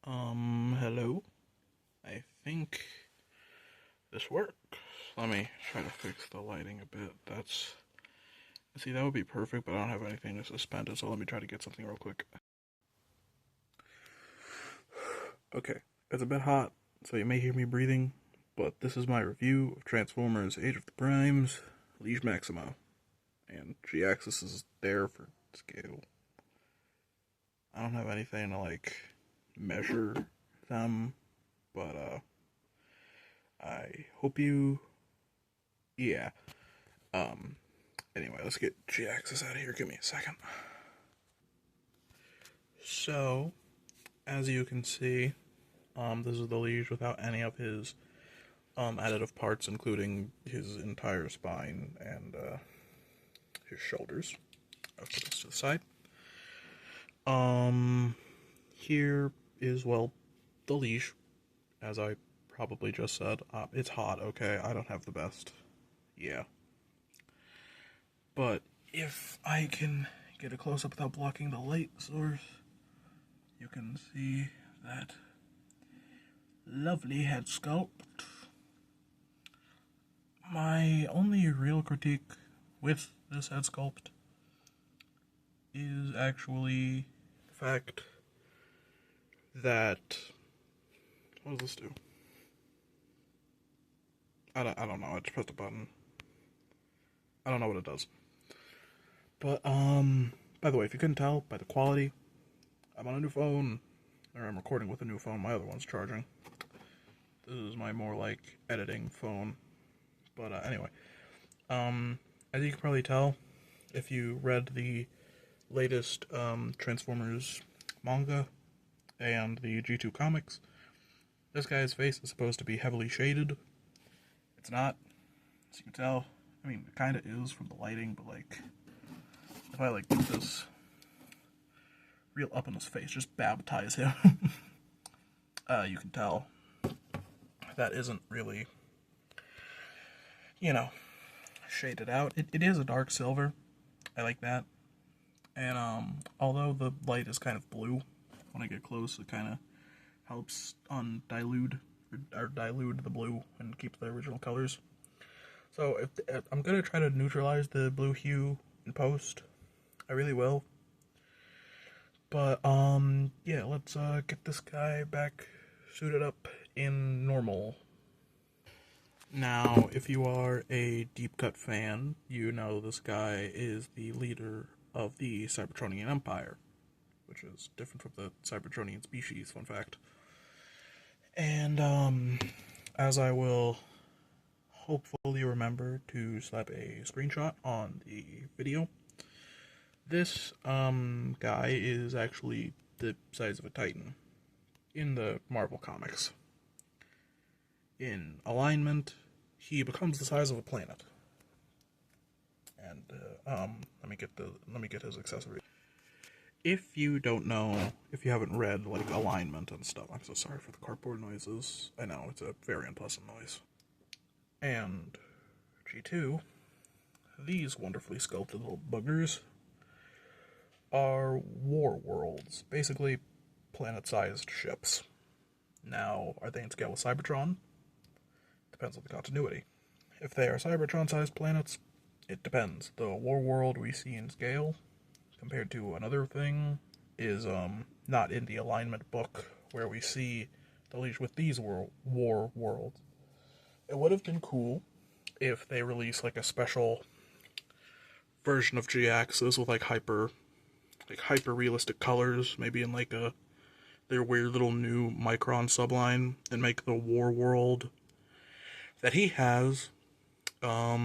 Hello? I think this works. Let me try to fix the lighting a bit. See, that would be perfect, but I don't have anything to suspend it, so let me try to get something real quick. Okay, it's a bit hot, so you may hear me breathing, but this is my review of Transformers Age of the Primes, Liege Maximo. And G-axis is there for scale. I don't have anything to, measure them, but, I hope you... Yeah. Anyway, let's get G-axis out of here. Give me a second. So, as you can see, this is the Liege without any of his, additive parts, including his entire spine and, his shoulders. I'll put this to the side. Here is, well, the Liege, as I probably just said. It's hot, okay? I don't have the best. Yeah. But if I can get a close-up without blocking the light source, you can see that lovely head sculpt. My only real critique with this head sculpt is actually the fact that... What does this do? I don't know. I just pressed a button. I don't know what it does. But, by the way, if you couldn't tell by the quality, I'm on a new phone, or I'm recording with a new phone. My other one's charging. This is my more, editing phone. But, anyway. As you can probably tell, if you read the latest, Transformers manga and the G2 comics, this guy's face is supposed to be heavily shaded. It's not, as you can tell. I mean, it kind of is from the lighting, but, if I, get this real up in his face, just baptize him, you can tell that isn't really, shaded out. It is a dark silver. I like that. And, although the light is kind of blue, when I get close, it kind of helps dilute the blue and keep the original colors. So if I'm gonna try to neutralize the blue hue in post, I really will. But yeah, let's get this guy back suited up in normal. Now, if you are a deep cut fan, you know this guy is the leader of the Cybertronian Empire, which is different from the Cybertronian species, fun fact. And as I will hopefully remember to slap a screenshot on the video, this guy is actually the size of a Titan in the Marvel comics. In alignment, he becomes the size of a planet. And let me get his accessories. If you don't know, if you haven't read alignment and stuff, I'm so sorry for the cardboard noises. I know it's a very unpleasant noise. And G2, these wonderfully sculpted little boogers are war worlds, basically planet-sized ships. Now, are they in scale with Cybertron? Depends on the continuity. If they are Cybertron-sized planets, it depends. The war world we see in scale, compared to another thing, is not in the alignment book, where we see the Liege with these war worlds. It would have been cool if they released a special version of G-Axis with hyper realistic colors, maybe in their weird little new Micron subline, and make the war world that he has a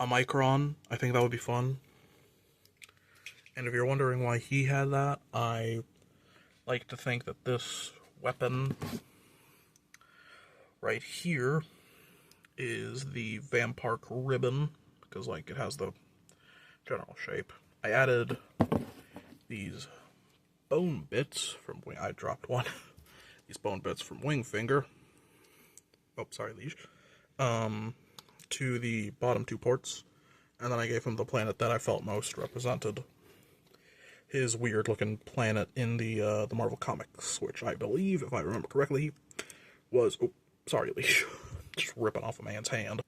Micron. I think that would be fun. And if you're wondering why he had that, I like to think that this weapon right here is the Vampark ribbon, because it has the general shape. I added these bone bits from I dropped one. These bone bits from Wingfinger. Oh, sorry, Liege. To the bottom two ports, and then I gave him the planet that I felt most represented. his weird-looking planet in the Marvel Comics, which I believe, if I remember correctly, was... Oh, sorry, Liege. Just ripping off a man's hand.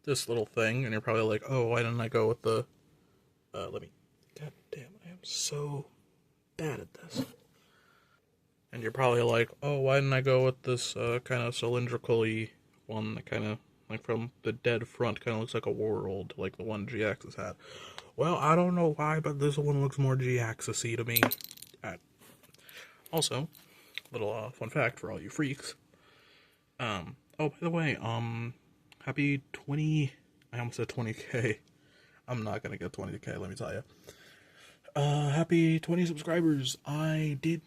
This little thing, and you're probably like, oh, why didn't I go with the... let me... God damn, I am so bad at this. And you're probably like, oh, why didn't I go with this kind of cylindrical-y one that kind of, like from the dead front, kind of looks like a world, like the one G-Axis had. Well, I don't know why, but this one looks more G-Axis-y to me. Also, little fun fact for all you freaks. Oh, by the way, happy 20... I almost said 20K. I'm not gonna get 20K, let me tell you. Happy 20 subscribers. I did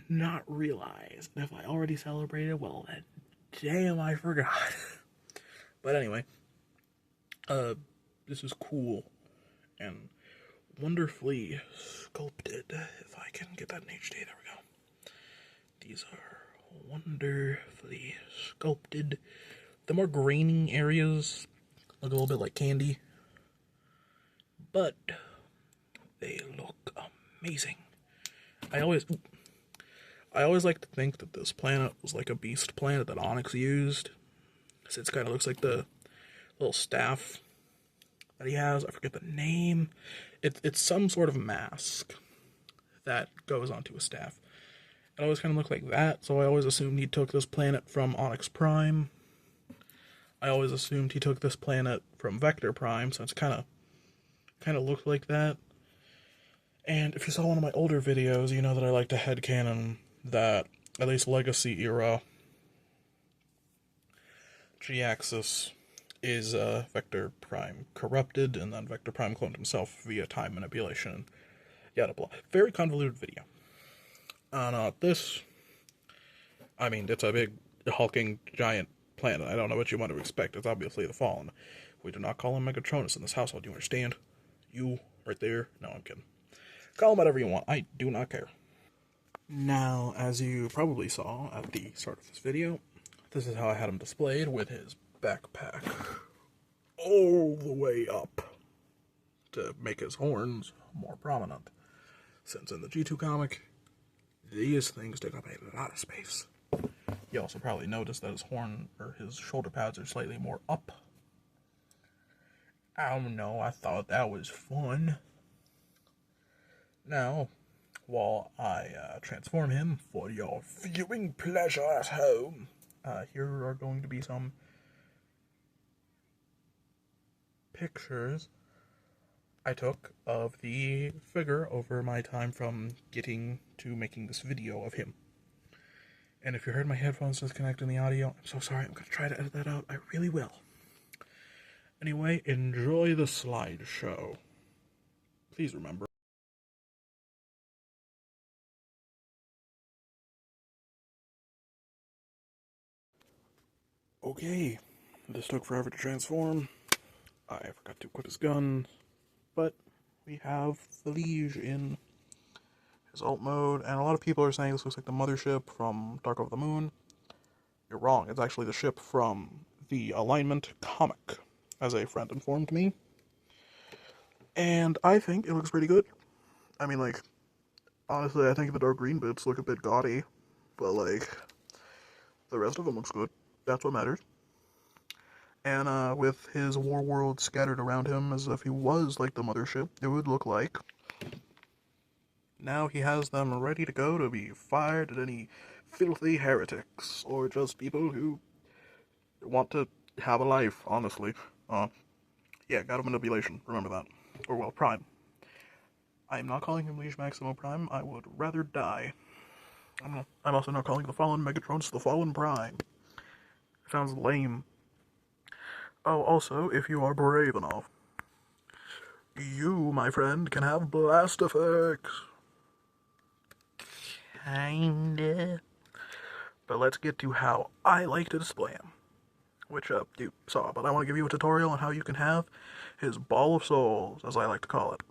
not realize. And if I already celebrated, well then, damn, I forgot. But anyway, this is cool and wonderfully sculpted. If I can get that in HD, there we go. These are wonderfully sculpted. The more grainy areas look a little bit like candy, but they look amazing. I always like to think that this planet was like a beast planet that Onyx used. So it kind of looks like the little staff that he has. I forget the name. It's some sort of mask that goes onto a staff. It always kind of looked like that, so I always assumed he took this planet from Onyx Prime. I always assumed he took this planet from Vector Prime, so it's kind of looked like that. And if you saw one of my older videos, you know that I like to headcanon that, at least Legacy era, G-Axis is Vector Prime corrupted, and then Vector Prime cloned himself via time manipulation, yada blah. Very convoluted video. This, I mean, it's a big, hulking, giant planet. I don't know what you want to expect. It's obviously the Fallen. We do not call him Megatronus in this household, do you understand? You, right there? No, I'm kidding. Call him whatever you want. I do not care. Now, as you probably saw at the start of this video, this is how I had him displayed with his backpack all the way up to make his horns more prominent. Since in the G2 comic, these things take up a lot of space. You also probably noticed that his horn, or his shoulder pads, are slightly more up. I don't know, I thought that was fun. Now, while I transform him for your viewing pleasure at home, here are going to be some pictures I took of the figure over my time from getting to making this video of him. And if you heard my headphones disconnecting the audio, I'm so sorry. I'm going to try to edit that out. I really will. Anyway, enjoy the slideshow. Please remember. Okay, this took forever to transform. I forgot to equip his gun, but we have the Liege in his alt mode, and a lot of people are saying this looks like the mothership from Dark Over the Moon. You're wrong, it's actually the ship from the Alignment comic, as a friend informed me. And I think it looks pretty good. I mean, like, honestly, I think the dark green bits look a bit gaudy, but, like, the rest of them looks good. That's what matters. And, with his war world scattered around him as if he was like the mothership, it would look like. Now he has them ready to go to be fired at any filthy heretics, or just people who want to have a life, honestly. Yeah, God of Manipulation, remember that. Or, well, Prime. I am not calling him Liege Maximo Prime, I would rather die. I'm also not calling the Fallen Megatronus the Fallen Prime. It sounds lame. Oh, also, if you are brave enough, you, my friend, can have blast effects. Kinda. But let's get to how I like to display him. Which, you saw, but I want to give you a tutorial on how you can have his Ball of Souls, as I like to call it.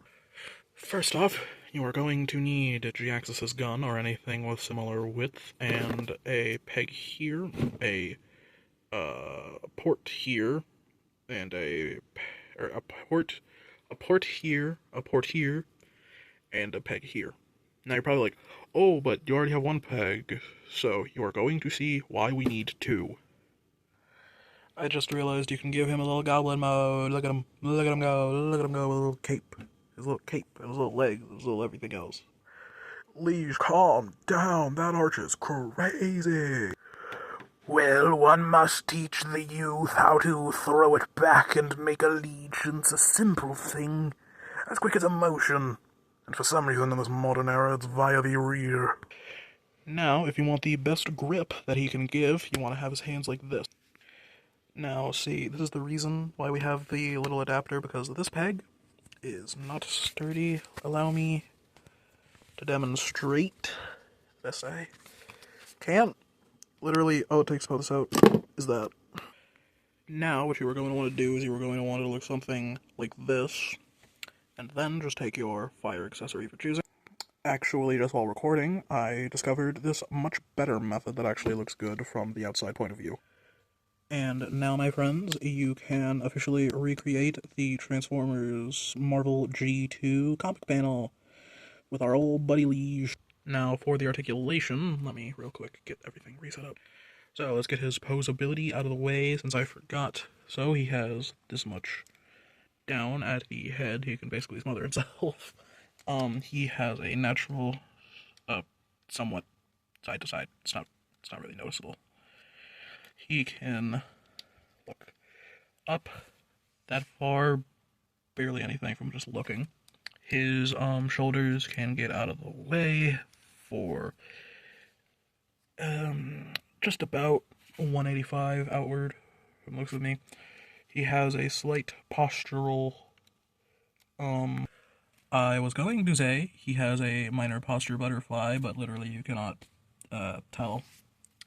First off, you are going to need G-Axis's gun, or anything with similar width, and a peg here, a port here, and a port here, and a peg here. Now you're probably like, oh, but you already have one peg, so you are going to see why we need two. I just realized you can give him a little goblin mode. Look at him go, look at him go with a little cape. His little cape, his little legs, his little everything else. Liege, calm down, that arch is crazy. Well, one must teach the youth how to throw it back and make allegiance a simple thing, as quick as a motion. And for some reason in this modern era, it's via the rear. Now, if you want the best grip that he can give, you want to have his hands like this. Now, see, this is the reason why we have the little adapter, because this peg is not sturdy. Allow me to demonstrate. Best I can. Literally, all it takes to pull this out is that. Now, what you were going to want to do is you were going to want it to look something like this, and then just take your fire accessory for choosing. Actually, just while recording, I discovered this much better method that actually looks good from the outside point of view. And now, my friends, you can officially recreate the Transformers Marvel G2 comic panel with our old buddy Liege. Now, for the articulation, let me real quick get everything reset up. So, let's get his posability out of the way, since I forgot. So, he has this much down at the head. He can basically smother himself. He has a natural, somewhat side to side. It's not really noticeable. He can look up that far, barely anything from just looking. His shoulders can get out of the way for just about 185 outward from looks of me. He has a slight postural I was going to say he has a minor posture butterfly, but literally you cannot tell.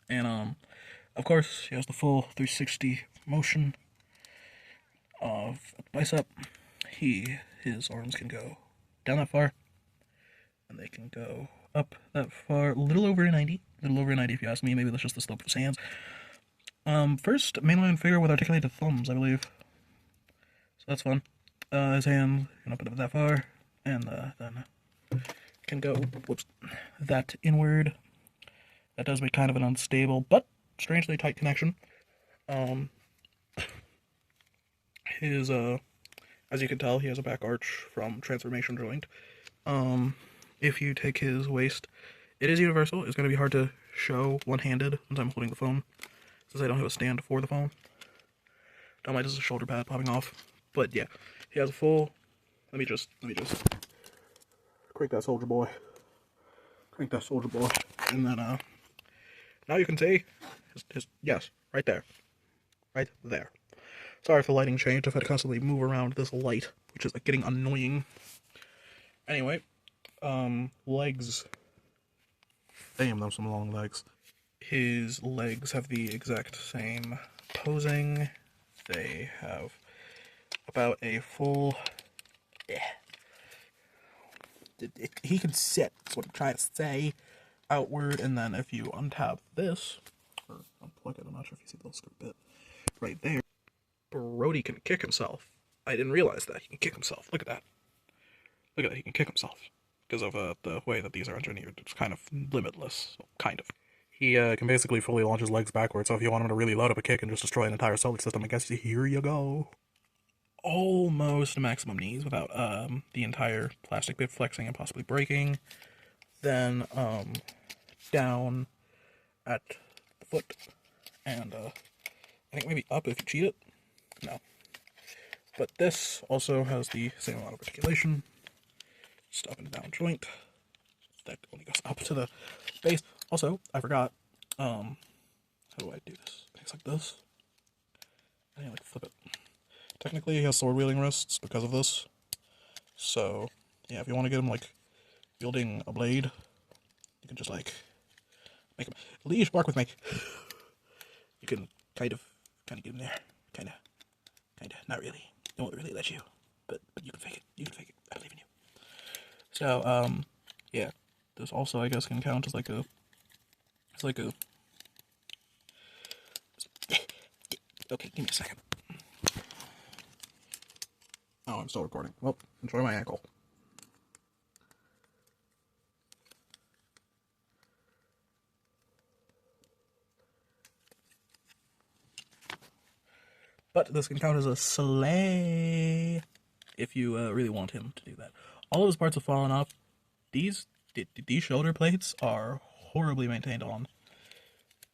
And of course, he has the full 360 motion of the bicep. His arms can go down that far, and they can go up that far, a little over a 90 if you ask me. Maybe that's just the slope of his hands. First, mainline figure with articulated thumbs, I believe. So that's fun. His hand can open up that far, and then can go, that inward. That does make kind of an unstable, but strangely tight connection. His, as you can tell, he has a back arch from transformation joint. If you take his waist, it is universal. It's going to be hard to show one-handed since I'm holding the phone, since I don't have a stand for the phone. Don't mind just a shoulder pad popping off. But yeah, he has a full, let me just crank that soldier boy. And then, now you can see yes, right there. Sorry for the lighting change. I've had to constantly move around this light, which is getting annoying. Anyway, legs. Damn, those some long legs. His legs have the exact same posing. They have about a full. He can sit. That's what I'm trying to say. Outward, and then if you untap this, or unplug it, I'm not sure if you see the little skirt bit right there. Brody can kick himself. I didn't realize that. He can kick himself. Look at that. He can kick himself. Because of the way that these are engineered, it's kind of limitless. Kind of. He can basically fully launch his legs backwards, so if you want him to really load up a kick and just destroy an entire solar system, I guess here you go. Almost maximum knees without the entire plastic bit flexing and possibly breaking. Then down at the foot, and I think maybe up if you cheat it. No. But this also has the same amount of articulation. Just up and down joint. That only goes up to the base. Also, I forgot, how do I do this? Things like this. And you like flip it. Technically, he has sword wielding wrists because of this. So, yeah, if you want to get him, like, wielding a blade, you can just, like, make him. Liege, bark with me. You can kind of get him there. Kinda. Not really. They won't really let you. But you can fake it. I believe in you. So, yeah. This also, I guess, can count as like a. It's like a. Okay, give me a second. Oh, I'm still recording. Well, enjoy my ankle. But this can count as a sleigh if you really want him to do that. All of his parts have fallen off. These shoulder plates are horribly maintained on.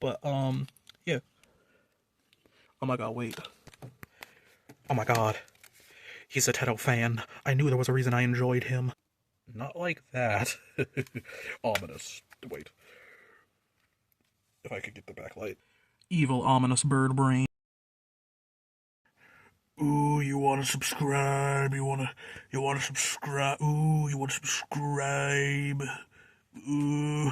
But, yeah. Oh my god, wait. Oh my god. He's a Teto fan. I knew there was a reason I enjoyed him. Not like that. Ominous. Wait. If I could get the backlight. Evil, ominous bird brain. Ooh, you wanna subscribe? You wanna subscribe? Ooh, you wanna subscribe? Ooh.